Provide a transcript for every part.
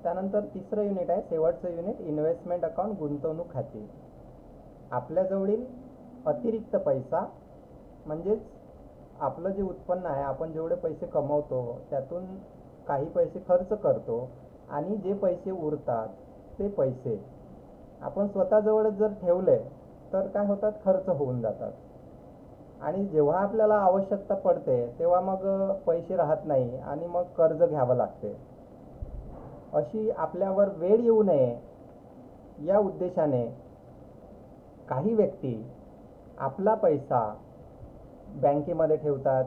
त्यानंतर तिसरं युनिट आहे, शेवटचं युनिट, इन्व्हेस्टमेंट अकाउंट, गुंतवणूक खाते. आपल्याजवळील अतिरिक्त पैसा म्हणजेच आपलं जे उत्पन्न आहे, आपण जेवढे पैसे कमवतो त्यातून काही पैसे खर्च करतो आणि जे पैसे उरतात ते पैसे आपण स्वतःजवळच जर ठेवले तर काय होतात, खर्च होऊन जातात. आणि जेव्हा आपल्याला आवश्यकता पडते तेव्हा मग पैसे राहत नाही आणि मग कर्ज घ्यावं लागते. अशी आपल्यावर वेळ येऊ नये या उद्देशाने काही व्यक्ती आपला पैसा बँकेमध्ये ठेवतात,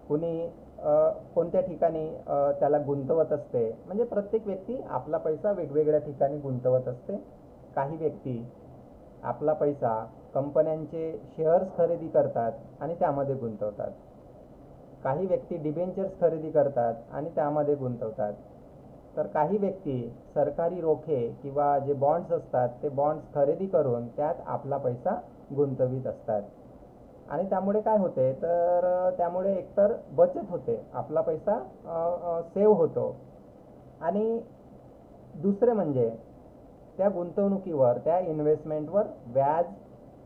कुणी कोणत्या ठिकाणी त्याला गुंतवत असते. म्हणजे प्रत्येक व्यक्ती आपला पैसा वेगवेगळ्या ठिकाणी गुंतवत असते. काही व्यक्ती आपला पैसा कंपन्यांचे शेअर्स खरेदी करतात आणि त्यामध्ये गुंतवतात. काही व्यक्ती डिबेंचर्स खरेदी करतात आणि त्यामध्ये गुंतवतात. तर काही व्यक्ती सरकारी रोखे किंवा जे बॉन्ड्स असतात ते बॉन्ड्स खरेदी करून त्यात आपला पैसा गुंतवित असतात. आणि त्यामुळे काय होते, तर त्यामुळे एकतर बचत होते, आपला पैसा सेव्ह होतो. आणि दुसरे म्हणजे त्या गुंतवणुकीवर, त्या इन्व्हेस्टमेंटवर व्याज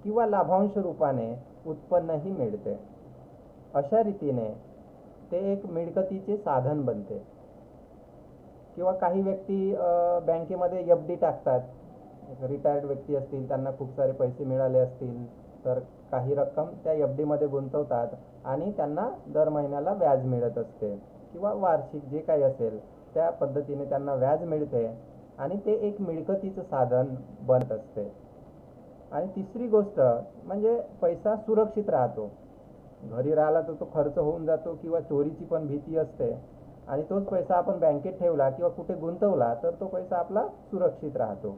किंवा लाभांश रूपाने उत्पन्नही मिळते. अशा रीतीने ते एक मिळकतीचे साधन बनते. किंवा काही व्यक्ती बँकेमध्ये FD टाकतात. रिटायर्ड व्यक्ती असतील, त्यांना खूप सारे पैसे मिळाले असतील तर काही रक्कम त्या FD मध्ये गुंतवतात आणि त्यांना दर महिन्याला व्याज मिळत असते किंवा वार्षिक जे काही असेल त्या पद्धतीने त्यांना व्याज मिळते आणि ते एक मिळकतीचं साधन बनत असते. आणि तिसरी गोष्ट म्हणजे पैसा सुरक्षित राहतो. घरी राहिला तर तो खर्च होऊन जातो किंवा चोरीची पण भीती असते. आणि तोच पैसा आपण बँकेत ठेवला किंवा कुठे गुंतवला तर तो पैसा आपला सुरक्षित राहतो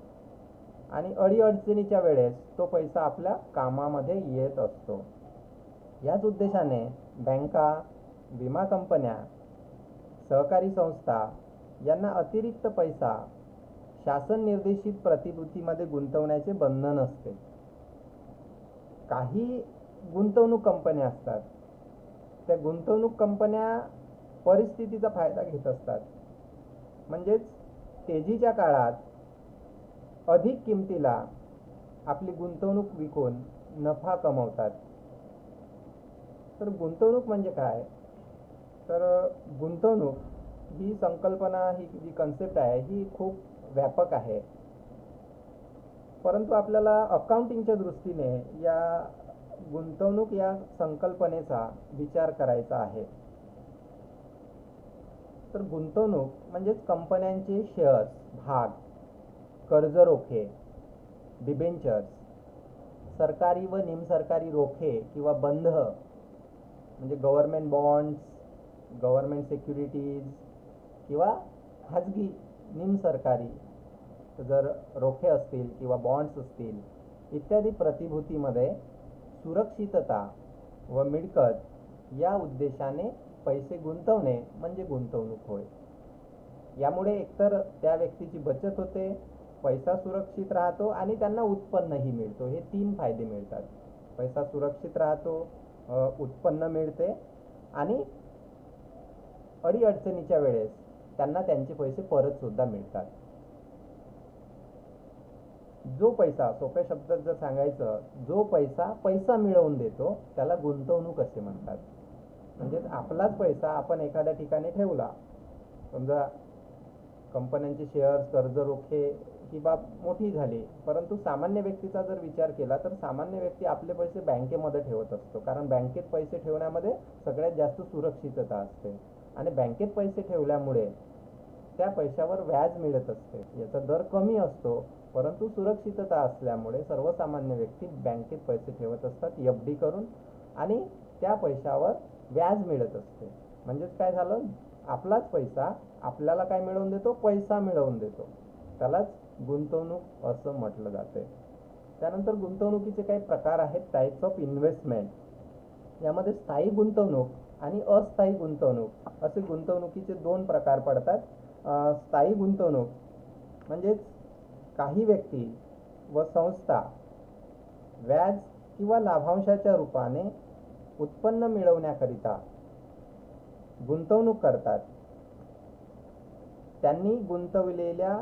आणि अडीअडचणीच्या वेळेस तो पैसा आपल्या कामामध्ये येत असतो. याच उद्देशाने बँका, विमा कंपन्या, सहकारी संस्था यांना अतिरिक्त पैसा शासन निर्देशित प्रतिभूतीमध्ये गुंतवण्याचे बंधन असते. काही गुंतवणूक कंपन्या असतात, त्या गुंतवणूक कंपन्या परिस्थितीचा फायदा घेत असतात. म्हणजेच तेजीच्या काळात अधिक किमतीला आपली गुंतवणूक विकून नफा कमवतात. तर गुंतवणूक म्हणजे काय, तर गुंतवणूक ही संकल्पना, ही जी कन्सेप्ट आहे ही खूप व्यापक आहे. परंतु आपल्याला अकाउंटिंगच्या दृष्टीने या गुंतवणूक या संकल्पनेचा विचार करायचा आहे. तर गुंतवणूक म्हणजेच कंपन्यांचे शेअर्स, भाग, कर्ज रोखे, डिबेंचर्स, सरकारी व निमसरकारी रोखे किंवा बंध म्हणजे गव्हर्नमेंट बॉन्ड्स, गव्हर्नमेंट सिक्युरिटीज किंवा खाजगी निमसरकारी जर रोखे असतील किंवा बॉन्ड्स असतील इत्यादी प्रतिभूतीमध्ये सुरक्षितता व मिळकत या उद्देशाने पैसे गुंतवणे म्हणजे गुंतवणूक होय. यामुळे एकतर त्या व्यक्तीची बचत होते, पैसा सुरक्षित राहतो आणि त्यांना उत्पन्नही मिळतो. हे 3 फायदे मिळतात. पैसा सुरक्षित राहतो, उत्पन्न मिळते आणि अडीअडचणीच्या वेळेस त्यांना त्यांचे पैसे परत सुद्धा मिळतात. जो पैसा, सोप्या शब्दात जर सांगायचं, जो पैसा मिळवून देतो त्याला गुंतवणूक असे म्हणतात. म्हणजे आपलाच पैसा आपण एखाद्या ठिकाणी ठेवला, समजा कंपन्यांचे शेअर्स, कर्ज रोखे ही बाब मोठी झाली. परंतु सामान्य व्यक्तीचा जर विचार केला तर सामान्य व्यक्ती आपले पैसे बँकेमध्ये ठेवत असतो, कारण बँकेत पैसे ठेवण्यामध्ये सगळ्यात जास्त सुरक्षितता असते आणि बँकेत पैसे ठेवल्यामुळे त्या पैशावर व्याज मिळत असते. याचा दर कमी असतो परंतु सुरक्षितता असल्यामुळे सर्वसामान्य व्यक्ती बँकेत पैसे ठेवत असतात FD करून आणि त्या पैशावर व्याज मिळत असते. म्हणजेच काय झालं, आपलाच पैसा आपल्याला काय मिळवून देतो, पैसा मिळवून देतो. त्यालाच गुंतवणूक असं म्हटलं जाते. त्यानंतर गुंतवणुकीचे काही प्रकार आहेत, टाइप्स ऑफ इन्व्हेस्टमेंट. यामध्ये स्थायी गुंतवणूक आणि अस्थायी गुंतवणूक असे गुंतवणुकीचे 2 प्रकार पडतात. स्थायी गुंतवणूक म्हणजेच काही व्यक्ती व संस्था व्याज किंवा लाभांशाच्या रूपाने उत्पन्न मिळवण्याकरिता गुंतवणूक करतात. त्यांनी गुंतवलेल्या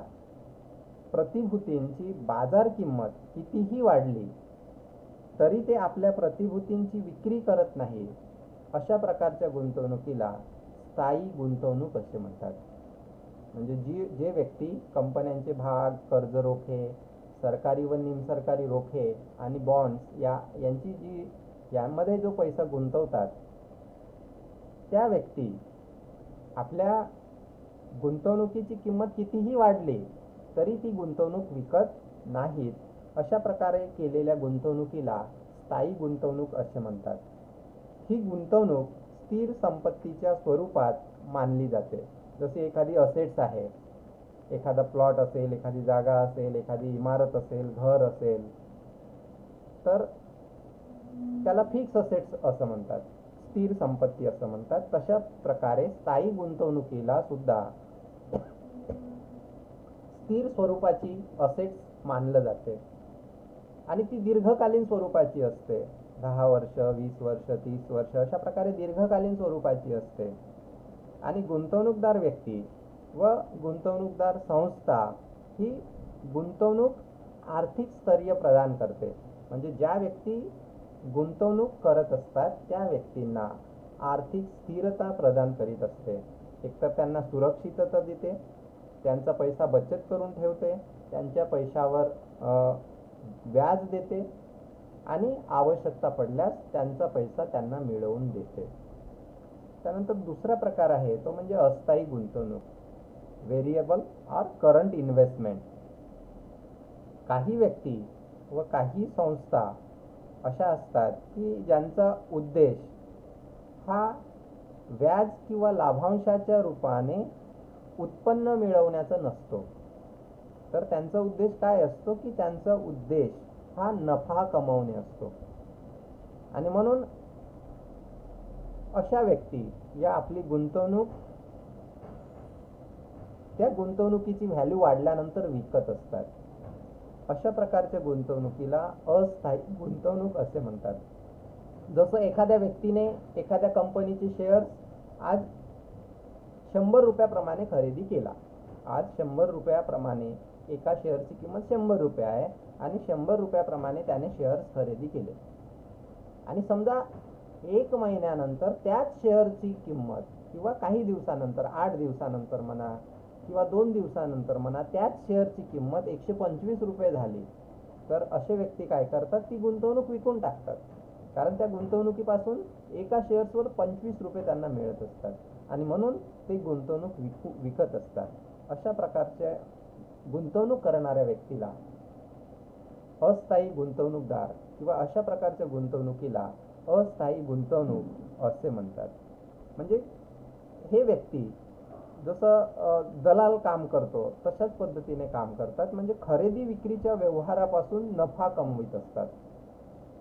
प्रतिभूतींची बाजार किंमत कितीही वाढली तरी ते आपल्या प्रतिभूतींची विक्री करत नाही, अशा प्रकारच्या गुंतवणुकीला स्थायी गुंतवणूक असे म्हणतात. म्हणजे जे व्यक्ती कंपन्यांचे भाग, कर्ज रोखे, सरकारी व निमसरकारी रोखे आणि बॉन्ड्स यांमध्ये जो पैसा गुंतवतात, त्या व्यक्ती आपल्या गुंतवणुकीची किंमत कितीही वाढली तरी ती गुंतवणूक विकत नाहीत. अशा प्रकारे केलेल्या गुंतवणुकीला स्थायी गुंतवणूक असे म्हणतात. ही गुंतवणूक स्थिर संपत्तीच्या स्वरूपात मानली जाते. जसे एखादी असेट्स आहे, एखादा प्लॉट असेल, एखादी जागा असेल, एखादी इमारत असेल, घर असेल, तर त्याला फिक्स असेट्स असं म्हणतात, स्थिर संपत्ती असं म्हणतात. तशा प्रकारे स्थायी गुंतवणुकीला सुद्धा स्थिर स्वरूपाची असेट्स मानलं जाते आणि ती दीर्घकालीन स्वरूपाची असते. 10 वर्ष, 20 वर्ष, 30 वर्ष अशा प्रकारे दीर्घकालीन स्वरूपाची असते. आणि गुंतवणूकदार व्यक्ती व गुंतवणूकदार संस्था ही गुंतवणूक आर्थिक स्थैर्य प्रदान करते. म्हणजे ज्या व्यक्ती गुंतवणूक करत असतात त्या व्यक्तींना आर्थिक स्थिरता प्रदान करीत असते. एकतर त्यांना सुरक्षितता देते, त्यांचा पैसा बचत करून ठेवते, त्यांच्या पैशावर व्याज देते आणि आवश्यकता पडल्यास त्यांचा पैसा त्यांना मिळवून देते. त्यानंतर दुसरा प्रकार आहे तो म्हणजे अस्थायी गुंतवणूक, व्हेरिएबल ऑर करंट इन्व्हेस्टमेंट. काही व्यक्ती व काही संस्था अशा असतात की ज्यांचा उद्देश हा व्याज किंवा लाभांशाच्या रूपाने उत्पन्न मिळवण्याचा नसतो, तर त्यांचा उद्देश काय असतो की त्यांचा उद्देश हा नफा कमवणे असतो. आणि म्हणून अशा व्यक्ती या आपली गुंतवणूक त्या गुंतवणुकीची व्हॅल्यू वाढल्यानंतर विकत असतात. अशा प्रकारच्या गुंतवणुकीला अस्थायी गुंतवणूक असे म्हणतात. जसं एखाद्या व्यक्तीने एखाद्या कंपनीचे शेअर्स आज 100 रुपयाप्रमाणे खरेदी केला. आज 100 रुपयाप्रमाणे एका शेअरची किंमत 100 रुपये आहे आणि 100 रुपयाप्रमाणे त्याने शेअर्स खरेदी केले. आणि समजा 1 महिन्यानंतर त्याच शेअरची किंमत किंवा काही दिवसानंतर, 8 दिवसानंतर म्हणा किंवा 2 दिवसानंतर म्हणा, त्याच शेअरची किंमत 125 रुपये झाली, तर असे व्यक्ती काय करतात, ती गुंतवणूक विकून टाकतात. कारण त्या गुंतवणुकीपासून एका शेअर्सवर 25 रुपये त्यांना मिळत असतात आणि म्हणून ते गुंतवणूक विकत असतात. अशा प्रकारच्या गुंतवणूक करणाऱ्या व्यक्तीला अस्थायी गुंतवणूकदार किंवा अशा प्रकारच्या गुंतवणुकीला अस्थायी गुंतवणूक असे म्हणतात. म्हणजे हे व्यक्ती जसं दलाल काम करतो तशाच पद्धतीने काम करतात. म्हणजे खरेदी विक्रीच्या व्यवहारापासून नफा कमवित असतात.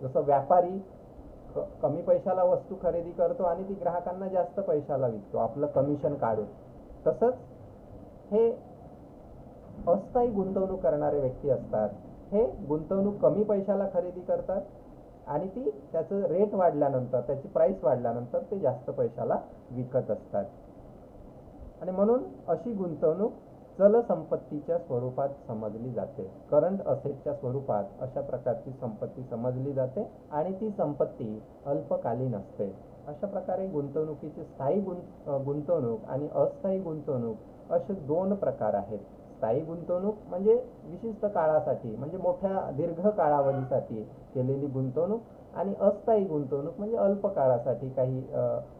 जसं व्यापारी कमी पैशाला वस्तू खरेदी करतो आणि ती ग्राहकांना जास्त पैशाला विकतो आपलं कमिशन काढून, तसंच हे अस्थायी गुंतवणूक करणारे व्यक्ती असतात. हे गुंतवणूक कमी पैशाला खरेदी करतात आणि ती त्याचं रेट वाढल्यानंतर, त्याची प्राइस वाढल्यानंतर ते जास्त पैशाला विकत असतात. आणि म्हणून अशी गुंतवणूक चल संपत्तीच्या स्वरूपात समजली जाते. करंट असेटच्या स्वरूपात अशा प्रकारची संपत्ती समजली जाते आणि ती संपत्ती अल्पकालीन असते. अशा प्रकारे गुंतवणुकीचे स्थायी गुंतवणूक आणि अस्थायी गुंतवणूक असे 2 प्रकार आहेत. स्थायी गुंतवणूक म्हणजे विशिष्ट काळासाठी, म्हणजे मोठ्या दीर्घ कालावधीसाठी केलेली गुंतवणूक, आणि अस्थायी गुंतवणूक म्हणजे अल्प काळासाठी, काही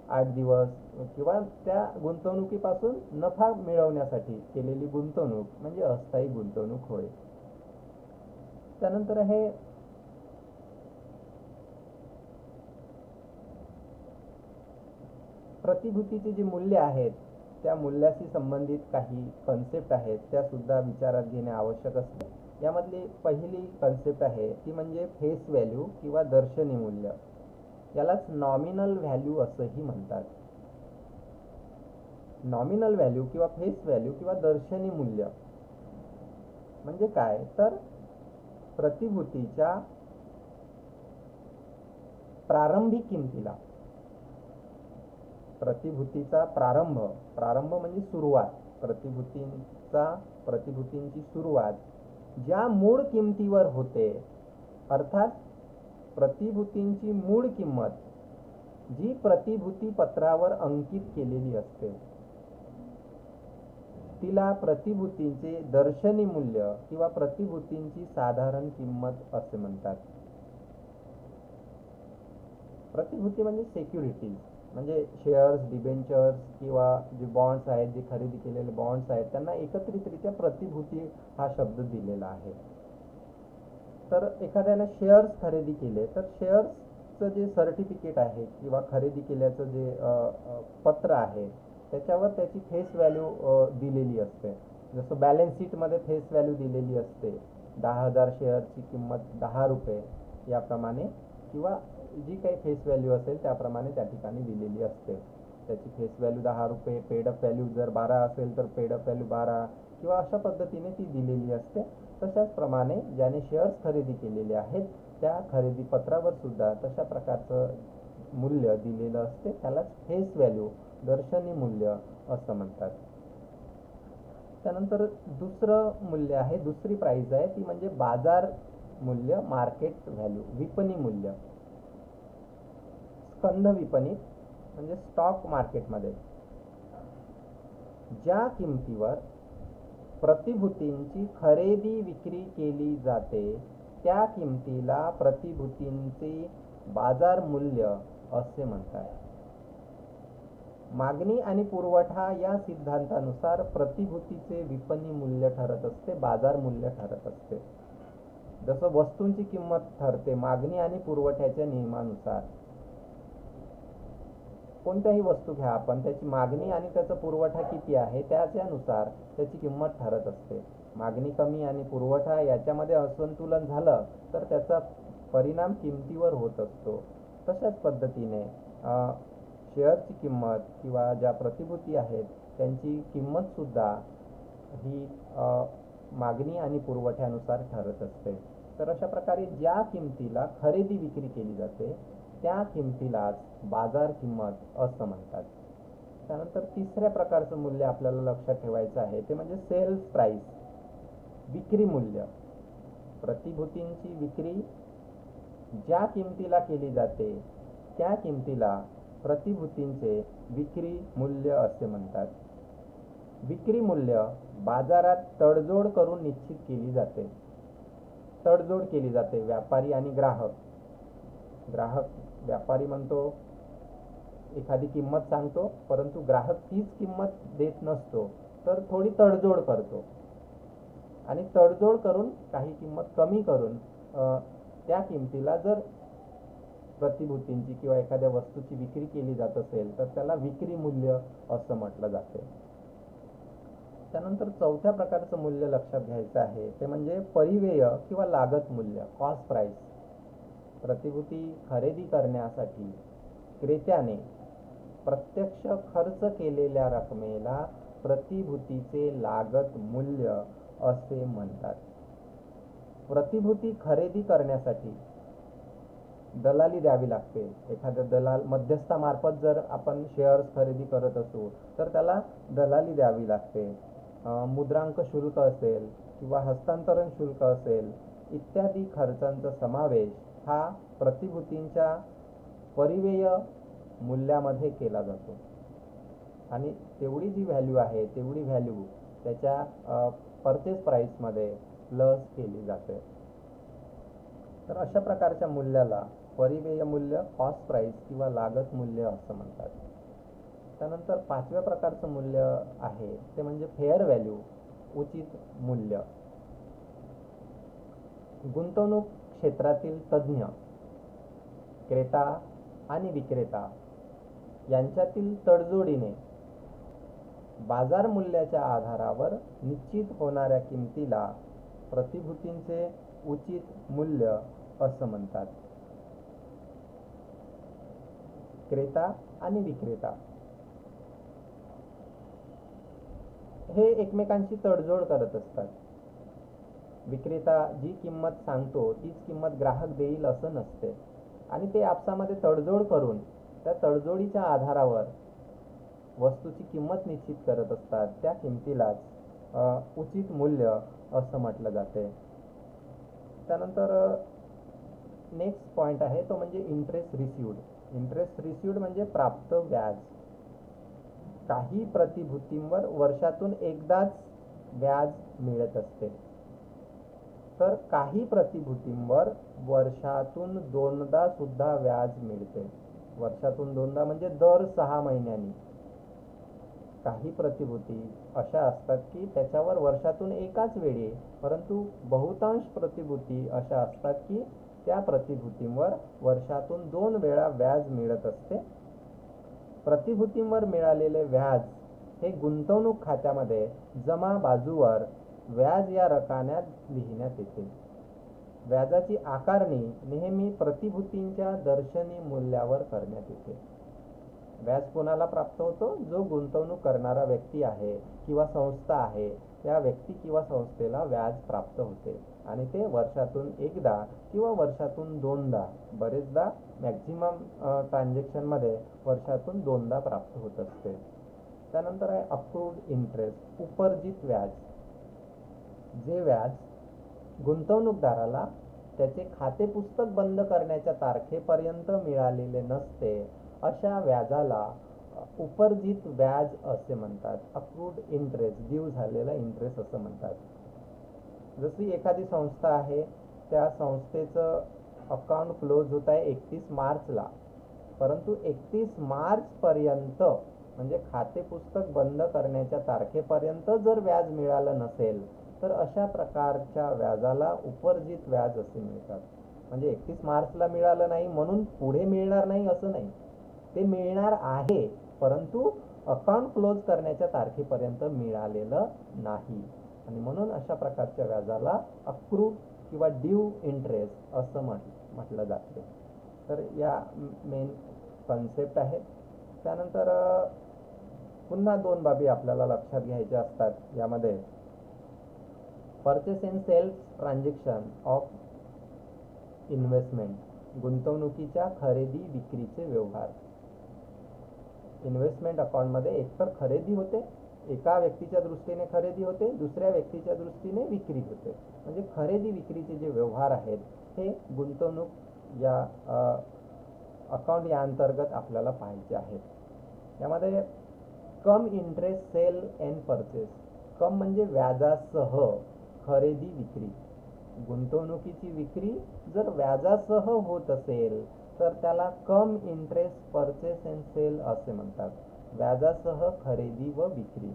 8 दिवस किंवा त्या गुंतवणुकीपासून नफा मिळवण्यासाठी केलेली गुंतवणूक म्हणजे अस्थायी गुंतवणूक होय. त्यानंतर आहे प्रतिभूतीची जी मूल्य आहेत त्या मूल्याशी संबंधित काही कन्सेप्ट आहेत, त्या सुद्धा विचारात घेणे आवश्यक असते. यामधली पहिली कन्सेप्ट आहे ती म्हणजे फेस व्हॅल्यू किंवा दर्शनी मूल्य. यालाच नॉमिनल व्हॅल्यू असंही म्हणतात. नॉमिनल व्हॅल्यू किंवा फेस व्हॅल्यू किंवा दर्शनी मूल्य म्हणजे काय, तर प्रतिभूतीच्या प्रारंभिक किमतीला, प्रतिभूतीचा प्रारंभ म्हणजे सुरुवात, प्रतिभूतींची सुरुवात ज्या मूळ किमतीवर होते, अर्थात प्रतिभूतींची मूळ किंमत जी प्रतिभूती पत्रावर अंकित केलेली असते तिला प्रतिभूतींचे दर्शनी मूल्य किंवा प्रतिभूतींची साधारण किंमत असे म्हणतात. प्रतिभूती म्हणजे सिक्युरिटीज, म्हणजे शेअर्स, डिबेंचर्स किंवा जे बॉन्ड्स आहेत, जे खरेदी केलेले बॉन्ड्स आहेत, त्यांना एकत्रितरित्या प्रतिभूती हा शब्द दिलेला आहे. तर एखाद्याने शेअर्स खरेदी केले तर शेअर्सचं जे सर्टिफिकेट आहे किंवा खरेदी केल्याचं जे पत्र आहे त्याच्यावर त्याची फेस व्हॅल्यू दिलेली असते. जसं बॅलन्स शीटमध्ये फेस व्हॅल्यू दिलेली असते, 10,000 शेअरची किंमत 10 रुपये याप्रमाणे, किंवा जी काही फेस व्हॅल्यू असेल त्याप्रमाणे त्या ठिकाणी दिलेली असते. त्याची फेस व्हॅल्यू 10 रुपये, पेडअप व्हॅल्यू जर 12 असेल तर पेडअप व्हॅल्यू 12 किंवा अशा पद्धतीने ती दिलेली असते. तशाच प्रमाणे ज्याने शेअर्स खरेदी केलेले आहेत त्या खरेदी पत्रावर सुद्धा तशा प्रकारचं मूल्य दिलेलं असते. त्यालाच फेस व्हॅल्यू, दर्शनी मूल्य असं म्हणतात. त्यानंतर दुसरं मूल्य आहे, दुसरी प्राइस आहे ती म्हणजे बाजार मूल्य, मार्केट व्हॅल्यू, विपणी मूल्य. स्कंध विपणीत म्हणजे स्टॉक मार्केटमध्ये ज्या किमतीवर प्रतिभूतींची खरेदी विक्री केली जाते त्या किमतीला प्रतिभूतींचे बाजार मूल्य असे म्हणतात. मागणी आणि पुरवठा या सिद्धांतानुसार प्रतिभूतीचे विपणी मूल्य ठरत असते, बाजार मूल्य ठरत असते. जसं वस्तूंची किंमत ठरते मागणी आणि पुरवठ्याच्या नियमानुसार. कोणत्याही वस्तू घ्या आपण, त्याची मागणी आणि त्याचा पुरवठा किती आहे त्याच्यानुसार त्याची किंमत ठरत असते. मागणी कमी आणि पुरवठा याच्यामध्ये असंतुलन झालं तर त्याचा परिणाम किमतीवर होत असतो. तशाच पद्धतीने शेअरची किंमत किंवा ज्या प्रतिभूती आहेत त्यांची किंमत सुद्धा ही मागणी आणि पुरवठ्यानुसार ठरत असते. तर अशा प्रकारे ज्या किमतीला खरेदी विक्री केली जाते त्या किमतीलाच बाजार किंमत असं म्हणतात. त्यानंतर तिसऱ्या प्रकारचं मूल्य आपल्याला लक्षात ठेवायचं आहे ते म्हणजे सेल्स प्राइस, विक्री मूल्य. प्रतिभूतींची विक्री ज्या किमतीला केली जाते त्या किमतीला प्रतिभूतींचे विक्री मूल्य असे म्हणतात. विक्री मूल्य बाजारात तडजोड करून निश्चित केली जाते. तडजोड केली जाते व्यापारी आणि ग्राहक. व्यापारी म्हणतो एखादी किंमत सांगतो, परंतु ग्राहक तीच किंमत देत नसतो तर थोडी तडजोड करतो आणि तडजोड करून काही किंमत कमी करून त्या किमतीला जर प्रतिभूतींची किंवा एखाद्या वस्तूची विक्री केली जात असेल तर त्याला विक्री मूल्य असं म्हटलं जाते. त्यानंतर चौथ्या प्रकारचं मूल्य लक्षात घ्यायचं आहे ते म्हणजे परिव्यय किंवा लागत मूल्य, कॉस्ट प्राइस. प्रतिभूती खरेदी करण्यासाठी क्रेत्याने प्रत्यक्ष खर्च केलेल्या रकमेला प्रतिभूतीचे लागत मूल्य असे म्हणतात. प्रतिभूती खरेदी करण्यासाठी दलाली द्यावी लागते. एखाद्या दलाल मध्यस्थामार्फत जर आपण शेअर्स खरेदी करत असू तर त्याला दलाली द्यावी लागते. मुद्रांक शुल्क असेल किंवा हस्तांतरण शुल्क असेल इत्यादी खर्चांचा समावेश हा प्रतिभूतींच्या परिव्यय मूल्यामध्ये केला जातो आणि तेवढी जी व्हॅल्यू आहे तेवढी व्हॅल्यू त्याच्या परचेस प्राइसमध्ये प्लस केली जाते. तर अशा प्रकारच्या मूल्याला परिव्यय मूल्य, कॉस्ट प्राइस किंवा लागत मूल्य असं म्हणतात. त्यानंतर पाचव्या प्रकारचं मूल्य आहे ते म्हणजे फेअर व्हॅल्यू, उचित मूल्य. गुंतवणूक क्षेत्रातील तज्ज्ञ, क्रेता आणि विक्रेता यांच्यातील तडजोडीने बाजार मूल्याच्या आधारावर निश्चित होणाऱ्या किमतीला प्रतिभूतींचे उचित मूल्य असं म्हणतात. क्रेता आणि विक्रेता हे एकमेकांची तडजोड करत असतात. विक्रेता जी किंमत सांगतो तीच किंमत ग्राहक देईल असं नसते आणि ते आपसामध्ये तडजोड करून त्या तडजोडीच्या आधारावर वस्तूची किंमत निश्चित करत असतात त्या किमतीलाच उचित मूल्य असं म्हटलं जाते. त्यानंतर नेक्स्ट पॉईंट आहे तो म्हणजे इंटरेस्ट रिसिव्ड. इंटरेस्ट रिसिव्ड म्हणजे प्राप्त व्याज. काही प्रतिभूतींवर वर्षातून एकदाच व्याज मिळत असते, तर काही प्रतिभूतींवर वर्षातून दोनदा सुद्धा व्याज मिळते. वर्षातून दोनदा म्हणजे दर 6 महिन्यांनी. काही प्रतिभूती अशा असतात की त्याच्यावर वर्षातून एकाच वेळी, परंतु बहुतांश प्रतिभूती अशा असतात की त्या प्रतिभूतींवर वर्षातून 2 वेळा व्याज मिळत असते. प्रतिभूतींवर मिळालेले व्याज हे गुंतवणूक खात्यामध्ये जमा बाजूवर व्याज या रकान्यात लिहिण्यात येते. व्याजाची आकारणी नेहमी प्रतिभूतींच्या दर्शनी मूल्यावर करण्यात येते. व्याज कोणाला प्राप्त होतो? जो गुंतवणूक करणारा व्यक्ती आहे किंवा संस्था आहे, त्या व्यक्ती किंवा संस्थेला व्याज प्राप्त होते आणि ते वर्षातून एकदा किंवा वर्षातून दोनदा, बरेचदा मॅक्झिमम ट्रान्झॅक्शनमध्ये वर्षातून दोनदा प्राप्त होत असते. त्यानंतर आहे अप्रूव्ड इंटरेस्ट, उपर्जित व्याज. जे व्याज गुंतवणूकदाराला त्याचे खाते पुस्तक बंद करण्याच्या तारखेपर्यंत मिळालेले नसते, अशा व्याजाला उपर्जित व्याज असे म्हणतात. अप्रूव्ड इंटरेस्ट, ड्यू झालेला इंटरेस्ट असं म्हणतात. जशी एखादी संस्था आहे, त्या संस्थेचं अकाउंट क्लोज होत आहे 31 मार्चला, परंतु 31 मार्चपर्यंत म्हणजे खाते पुस्तक बंद करण्याच्या तारखेपर्यंत जर व्याज मिळालं नसेल, तर अशा प्रकारच्या व्याजाला उपर्जित व्याज असे म्हणतात. म्हणजे 31 मार्चला मिळालं नाही म्हणून पुढे मिळणार नाही असं नाही, ते मिळणार आहे, परंतु अकाउंट क्लोज करण्याच्या तारखेपर्यंत मिळालेलं नाही आणि म्हणून अशा प्रकारच्या व्याजाला अक्रूड किंवा ड्यू इंटरेस्ट असं म्हटलं जाते. तर या मेन कन्सेप्ट आहेत. त्यानंतर पुन्हा 2 बाबी आपल्याला लक्षात घ्यायच्या असतात यामध्ये. Purchase and sales transaction of investment, गुंतवणुकीच्या खरेदी विक्रीचे व्यवहार. इन्व्हेस्टमेंट अकाउंटमध्ये एकतर खरेदी होते, एका व्यक्तीच्या दृष्टीने खरेदी होते, दुसऱ्या व्यक्तीच्या दृष्टीने विक्री होते. म्हणजे खरेदी विक्रीचे जे व्यवहार आहेत हे गुंतवणूक या अकाउंट या अंतर्गत आपल्याला पाहायचे आहेत. यामध्ये कम इंटरेस्ट सेल अँड परचेस. कम म्हणजे व्याजासह खरेदी विक्री. गुंतवणुकीची विक्री जर व्याजासह होत असेल तर त्याला कम इंटरेस्ट परचेस अँड सेल असे म्हणतात. व्याजासह खरेदी व विक्री.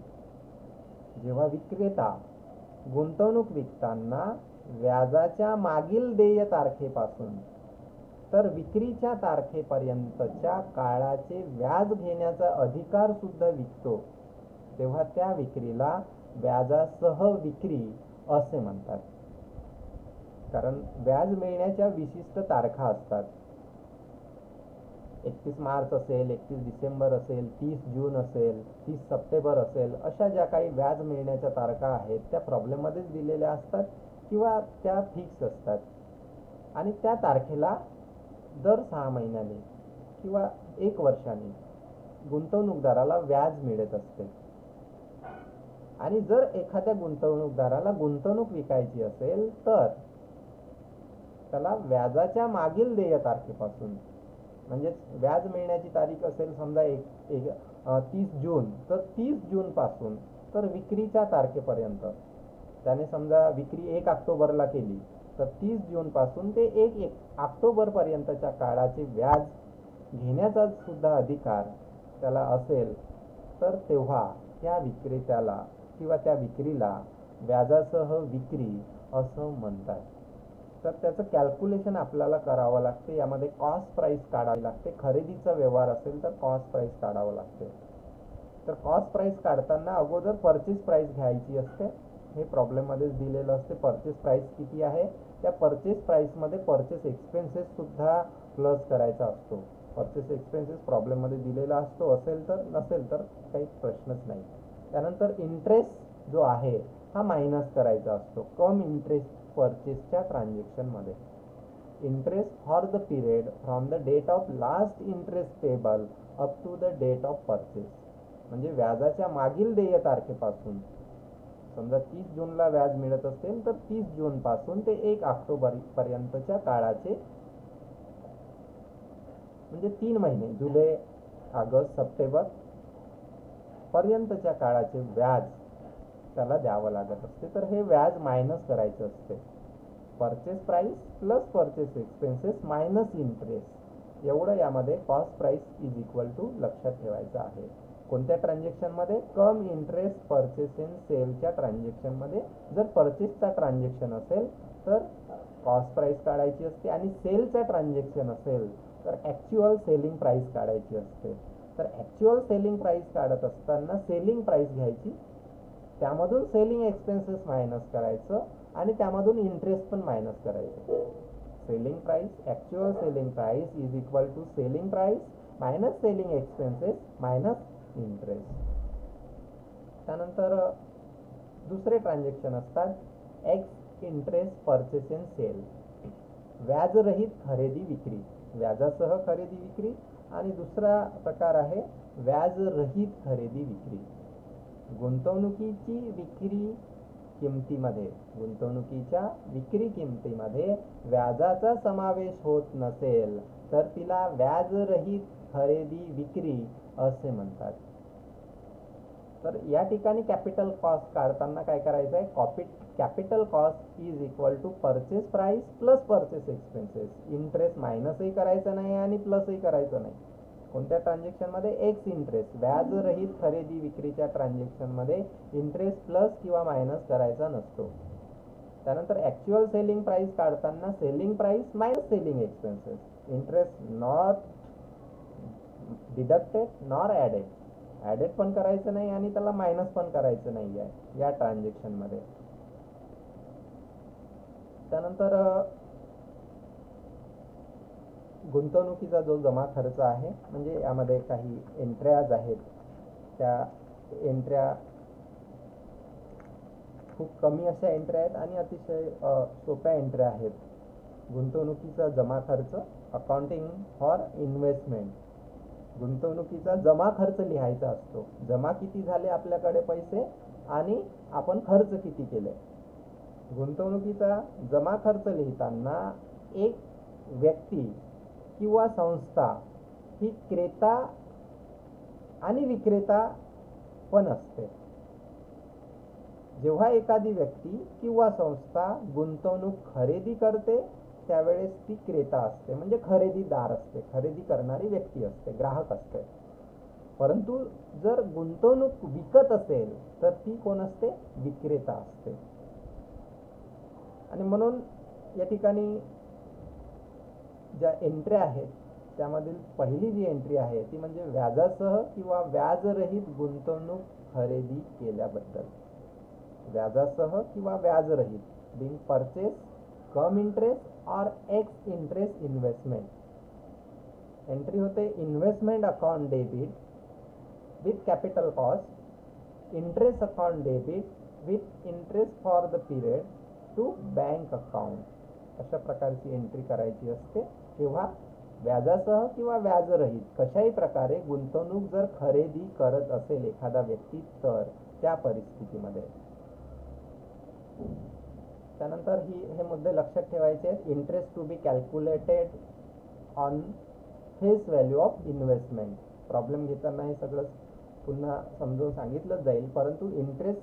जेव्हा विक्रेता गुंतवणूक विकताना व्याजाच्या मागील देय तारखेपासून तर विक्रीच्या तारखेपर्यंतच्या काळाचे व्याज घेण्याचा अधिकार सुद्धा विकतो, तेव्हा त्या विक्रीला व्याजासह विक्री असे म्हणतात. कारण व्याज मिळण्याच्या विशिष्ट तारखा असतात. 31 मार्च असेल, 31 डिसेंबर असेल, 30 जून असेल, 30 सप्टेंबर असेल, अशा ज्या काही व्याज मिळण्याच्या तारखा आहेत त्या प्रॉब्लेममध्येच दिलेल्या असतात किंवा त्या फिक्स असतात आणि त्या तारखेला दर 6 महिन्याने किंवा 1 वर्षाने गुंतवणूकदाराला व्याज मिळत असते. आणि जर एखाद्या गुंतवणूकदाराला गुंतवणूक विकायची असेल तर त्याला व्याजाच्या मागील देय तारखेपासून, म्हणजे व्याज मिळण्याची तारीख असेल समजा 30 जून, तर 30 जून पासून तर विक्रीच्या तारखेपर्यंत, त्याने समजा विक्री 1 ऑक्टोबरला केली तर 30 जून पासून ते 1 ऑक्टोबर पर्यंतच्या काळाचे व्याज घेण्याचा सुद्धा अधिकार त्याला असेल, तर तेव्हा त्या विक्रेत्याला किंवा त्या विक्रीला व्याजासह विक्री असं म्हणतात. तर त्याचं कॅल्क्युलेशन आपल्याला करावं लागते. यामध्ये कॉस्ट प्राइस काढावी लागते. खरेदीचा व्यवहार असेल तर कॉस्ट प्राइस काढावं लागते. तर कॉस्ट प्राइस काढताना अगोदर परचेस प्राइस घ्यायची असते. हे प्रॉब्लेममध्येच दिलेलं असते. परचेस प्राइस किती आहे, त्या परचेस प्राइसमध्ये परचेस एक्सपेन्सेस सुद्धा प्लस करायचा असतो. परचेस एक्सपेन्सेस प्रॉब्लेममध्ये दिलेला असतो, असेल तर, नसेल तर काही प्रश्नच नाही. त्यानंतर इंटरेस्ट जो आहे हा मायनस करायचा असतो कम इंटरेस्ट परचेसच्या ट्रान्झॅक्शनमध्ये. Interest for the period from the date of last interest payable up to the date of purchase. म्हणजे व्याजाच्या मागील देय तारखेपासून, समजा 30 जूनला व्याज मिळत असेल तर 30 जून पासून ते 1 ऑक्टोबर पर्यंतच्या काळाचे, म्हणजे 3 महिने, जुलै, ऑगस्ट, सप्टेंबर पर्यंतच्या काळाचे व्याज त्याला द्यावं लागत असते. तर हे व्याज मायनस करायचं असते. Purchase price plus purchase expenses minus interest, एवढं यामध्ये cost price is equal to लक्षात ठेवायचं आहे. कोणत्या ट्रान्झॅक्शनमध्ये? कम इंटरेस्ट परचेस अँड सेलच्या ट्रान्झॅक्शनमध्ये. जर परचेसचा ट्रान्झॅक्शन असेल तर कॉस्ट प्राइस काढायची असते, आणि सेलचा ट्रान्झॅक्शन असेल तर ॲक्च्युअल सेलिंग प्राइस काढायची असते. तर ॲक्च्युअल सेलिंग प्राइस काढत असताना सेलिंग प्राइस घ्यायची, त्यामधून सेलिंग एक्सपेन्सेस मायनस करायचं, आणि त्यामधून इंटरेस्ट पण मायनस करायचं. Selling price, actual selling price is equal to selling price minus selling expenses minus interest. त्यानंतर दुसरे ट्रान्झॅक्शन असतात ex interest purchase and sale, व्याजरहित खरेदी विक्री, व्याजासह खरेदी विक्री. आणि दुसरा प्रकार आहे व्याजरहित खरेदी विक्री. गुंतवणुकीची विक्री किमतीमध्ये, गुंतवणुकीच्या विक्री किमतीमध्ये व्याजाचा समावेश होत नसेल तर तिला व्याजरहित खरेदी विक्री असे म्हणतात. तर या ठिकाणी कॅपिटल कॉस्ट काढताना काय करायचं आहे? Capital cost is equal to purchase price plus purchase expenses. Interest मायनसही करायचं नाही आणि प्लसही करायचं नाही. कोणत्या ट्रान्झॅक्शनमध्ये? एक्स इंटरेस्ट, व्याजरहित खरेदी विक्रीच्या ट्रान्झॅक्शनमध्ये इंटरेस्ट प्लस किंवा मायनस करायचा नसतो. त्यानंतर ॲक्च्युअल सेलिंग प्राइस काढताना selling price minus selling expenses, interest not deducted nor added, added पण करायचं नाही आणि त्याला मायनस पण करायचं नाही आहे या ट्रान्झॅक्शनमध्ये. त्यानंतर गुंतवणुकीचा जो जमा खर्च आहे, म्हणजे यामध्ये काही एंट्र्याज आहेत, त्या एंट्र्या खूप कमी अशा एंट्र्या आहेत आणि अतिशय सोप्या एंट्र्या आहेत. गुंतवणुकीचा जमा खर्च, अकाउंटिंग फॉर इन्व्हेस्टमेंट. गुंतवणुकीचा जमा खर्च लिहायचा असतो. जमा किती झाले आपल्याकडे पैसे आणि आपण खर्च किती केले. गुंतवणुकीचा जमा खर्च लिहिताना एक व्यक्ती किंवा संस्था ही क्रेता आणि विक्रेता पण असते. जेव्हा एखादी व्यक्ती किंवा संस्था गुंतवणूक खरेदी करते त्यावेळेस ती क्रेता असते, म्हणजे खरेदीदार असते, खरेदी करणारी व्यक्ती असते, ग्राहक असते. परंतु जर गुंतवणूक विकत असेल तर ती कोण असते? विक्रेता असते. आणि म्हणून या ठिकाणी ज्या एंट्र्या आहेत त्यामधील पहिली जी एंट्री आहे ती म्हणजे व्याजासह किंवा व्याजरहित गुंतवणूक खरेदी केल्याबद्दल. व्याजासह किंवा व्याजरहित, बिंग परचेस, कम इंटरेस्ट और एक्स इंटरेस्ट इन्व्हेस्टमेंट. एंट्री होते investment account debit with capital cost, interest account debit with interest for the period to bank account. अशा प्रकारची एंट्री करायची असते. तेव्हा व्याजासह किंवा व्याजरहित कशाही प्रकारे गुंतवणूक जर खरेदी करत असेल एखादा व्यक्ती तर त्या परिस्थितीमध्ये. त्यानंतर हे मुद्दे लक्षात ठेवायचे आहेत. Interest to be calculated on face value of investment. Problem घेताना हे सगळं पुन्हा समजून सांगितलं जाईल, परंतु इंटरेस्ट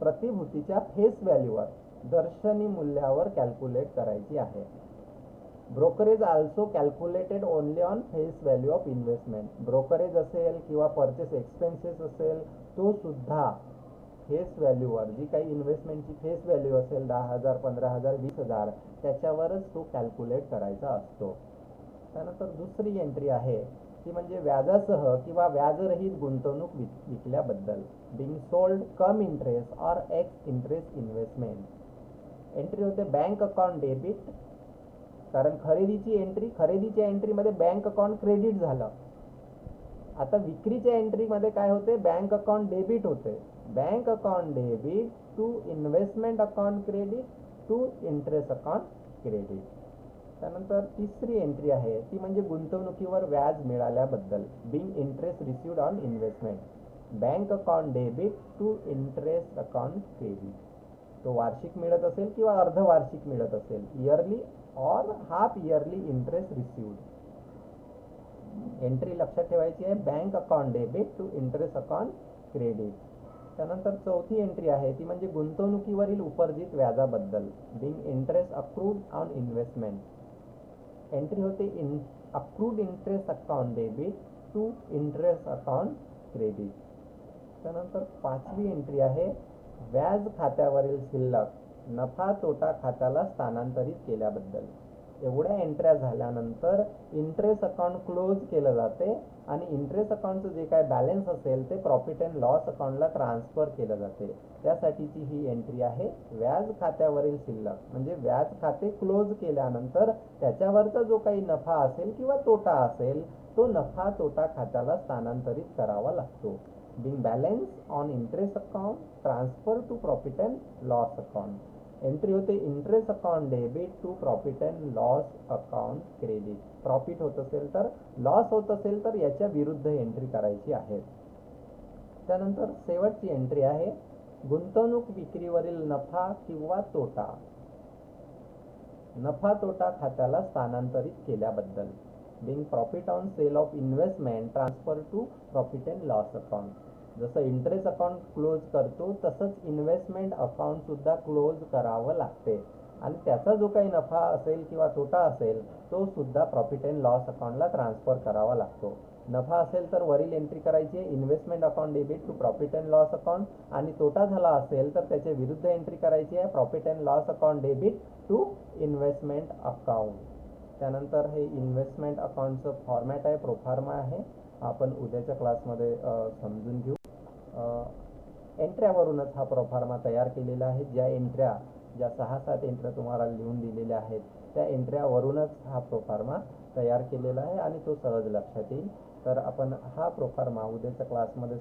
प्रतिभूतीच्या फेस व्हॅल्यूवर, दर्शनी मूल्यावर कॅल्क्युलेट करायची आहे. Brokerage also calculated only on face value of investment. Brokerage असेल किंवा परचेस एक्सपेन्सेस असेल तो सुद्धा फेस व्हॅल्यूवर, जी काही इन्व्हेस्टमेंटची फेस व्हॅल्यू असेल 10,000, 15,000, 20,000 त्याच्यावरच तो कॅल्क्युलेट करायचा असतो. त्यानंतर दुसरी एंट्री आहे ती म्हणजे व्याजासह किंवा व्याजरहित गुंतवणूक विकल्याबद्दल. बिंग सोल्ड कम इंटरेस्ट और एक्स इंटरेस्ट इन्व्हेस्टमेंट. एंट्री होते बँक अकाउंट डेबिट, कारण खरेदीच्या एंट्रीमध्ये बँक अकाउंट क्रेडिट झालं. आता विक्रीच्या एंट्रीमध्ये काय होते? बँक अकाउंट डेबिट होते. Bank account debit to investment account credit to interest account credit. त्यानंतर तिसरी एंट्री आहे ती म्हणजे गुंतवणुकीवर व्याज मिळाल्याबद्दल. Being interest received on investment. Bank account debit to interest account credit. तो वार्षिक मिळत असेल किंवा अर्धवार्षिक मिळत असेल, इयरली और half yearly interest received. Entry लक्षात ठेवायची आहे, bank account debit to interest account credit. त्यानंतर चौथी एंट्री आहे ती म्हणजे गुंतवणुकीवरील उपार्जित व्याजाबद्दल, being interest accrued on investment. Entry होते accrued interest account debit to interest account credit. त्यानंतर पाचवी एंट्री आहे व्याज खात्यावरील शिल्लक नफा तोटा खात्याला स्थानांतरित केल्याबद्दल. एवढ्या एंट्र्या झाल्यानंतर इंटरेस्ट अकाउंट क्लोज केलं जाते आणि इंटरेस्ट अकाउंटचं जे काय बॅलन्स असेल ते प्रॉफिट अँड लॉस अकाउंटला ट्रान्सफर केलं जाते. त्यासाठीची ही एंट्री आहे व्याज खात्यावरील शिल्लक. म्हणजे व्याज खाते क्लोज केल्यानंतर त्याच्यावरचा जो काही नफा असेल किंवा तोटा असेल तो नफा तोटा खात्याला स्थानांतरित करावा लागतो. Being balance on interest account transfer to profit and loss account. Entry होते interest account debit to profit and loss account credit. Profit होत असेल तर, लॉस होत असेल तर याच्या विरुद्ध एंट्री करायची आहे. त्यानंतर शेवटची एंट्री आहे गुंतवणूक विक्रीवरील नफा किंवा तोटा नफा तोटा खात्याला स्थानांतरित केल्याबद्दल. Being profit on sale of investment transfer to profit and loss account. जसं इंटरेस्ट अकाउंट क्लोज करतो तसंच इन्व्हेस्टमेंट अकाउंट सुद्धा क्लोज करावं लागते आणि त्याचा जो काही नफा असेल किंवा तोटा असेल तो सुद्धा प्रॉफिट अँड लॉस अकाउंटला ट्रान्सफर करावा लागतो. नफा असेल तर वरील एंट्री करायची आहे investment account debit to profit and loss account, आणि तोटा झाला असेल तर त्याच्या विरुद्ध एंट्री करायची आहे profit and loss account debit to investment account. त्यानंतर हे इन्व्हेस्टमेंट अकाउंटचं फॉर्मॅट आहे, प्रोफार्मा आहे. आपण उद्याच्या क्लासमध्ये समजून घेऊ. एंट्र्यावरूनच हा प्रोफार्मा तयार केलेला आहे. ज्या 6-7 एंट्र्या तुम्हाला लिहून दिलेल्या आहेत त्या एंट्र्यावरूनच हा प्रोफार्मा तयार केलेला आहे आणि तो सहज लक्षात येईल. तर आपण हा प्रोफार्मा उद्याच्या क्लासमध्ये